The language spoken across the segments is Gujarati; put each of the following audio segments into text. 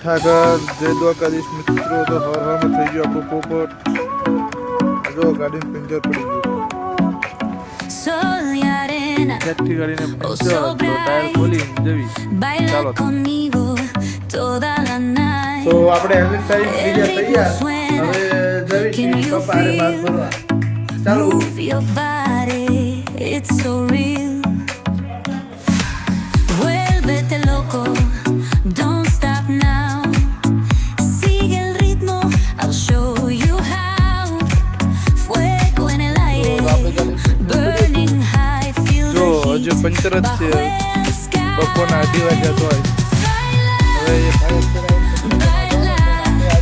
ઠાકર જય દ્વારકાધીશ મિત્રો. તો હવામાં થઈ ગયો આપણો પોપટ. જો ગાડીનું પંચર પડી ગયું. ટેક્સી ગાડીને પંચર તો ટાયર ખોલી જવી. ચાલો તો આપણે હેલ્મેટ પહેરીને થઈ ગયા તૈયાર. હવે જવી કપારે બાદ ભરવા. ચાલો હજુ પંચર જ છે. બપોરના 2:30 વાગ્યા તો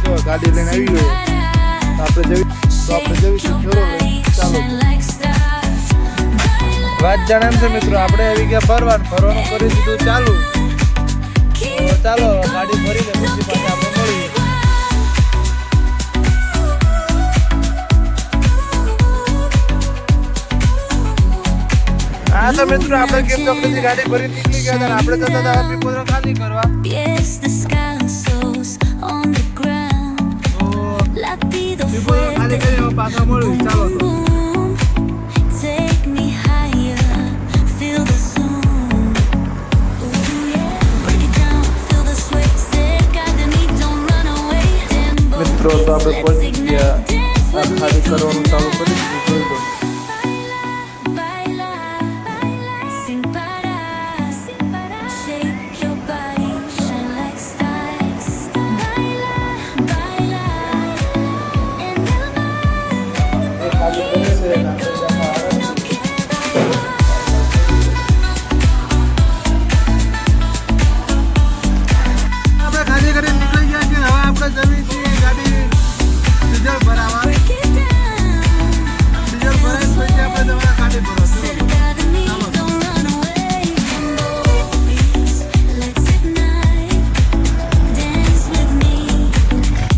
હવે ગાડી લઈને આવી ગયો. આપણે જઈશું ચાલો વાત જાણે છે મિત્રો. આપણે આવી ગયા ભરવાનું કરી દીધું ચાલુ. તો ચાલો ગાડી ભરી લે પછી પાછા આપણે મળીએ. હા તો મિત્રો આપણે કેમ કંપનીની ગાડી ભરી નીકળી ગયા હતા. આપણે જતા હતા પીપોદરા ખાલી કરવા. પીપોદરા ખાલી કરી પાછા મળ્યું. ચાલો તો મિત્રો તો આપણે પહોંચી ગયા. ખાલી કરવાનું ચાલુ કરી દીધું.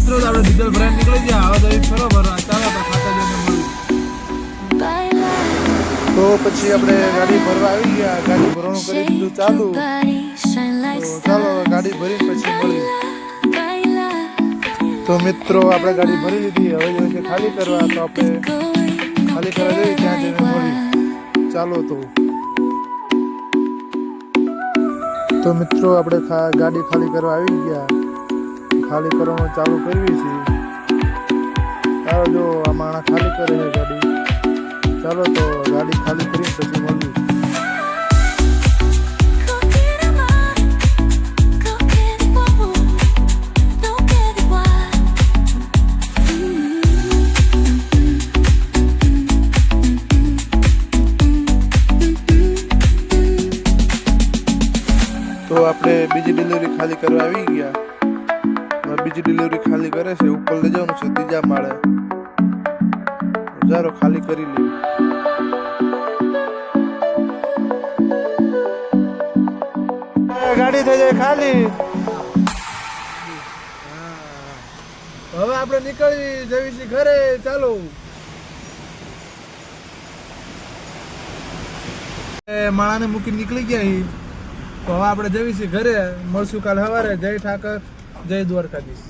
જોઈ લો ડીઝલ ભરાઈને નીકળી ગયા. હવે તો ફરો ભરવા. ચાલો તો ખાતા જઈને મળ્યું. તો પછી આપણે ગાડી ભરવા આવી ગયા. ગાડી ભરવાનું કરી દીધું ચાલુ. તો ચાલો ગાડી ભરીને પછી મળ્યું. તો મિત્રો આપણે ગાડી ભરી લીધી. હવે જોઈએ છે ખાલી કરવા. તો આપણે ખાલી કરવા જઈએ ત્યાં જઈને મળ્યું. ચાલો તો મિત્રો આપણે ગાડી ખાલી કરવા આવી ગયા. ખાલી કરવાનું ચાલુ કરવી છે. ચાલો જો આ માણસ ખાલી કરે છે ગાડી. ચાલો તો ગાડી ખાલી કરીને પછી મળ્યું. તો આપણે બીજી ડિલિવરી ખાલી કરવા આવી ગયા. બીજી ડિલિવરી ખાલી કરે છે. ઉપર લઈ જવાનું છે ત્રીજા માળે. ચાલો ખાલી કરી લઈએ. ગાડી થઈ જાય ખાલી. હવે આપણે નીકળી જવી છીએ ઘરે. ચાલો માણાને મૂકીને નીકળી ગયા. તો હવે આપણે જવી છીએ ઘરે. મળશું કાલ સવારે. જય ઠાકર જય દ્વારકાધીશ.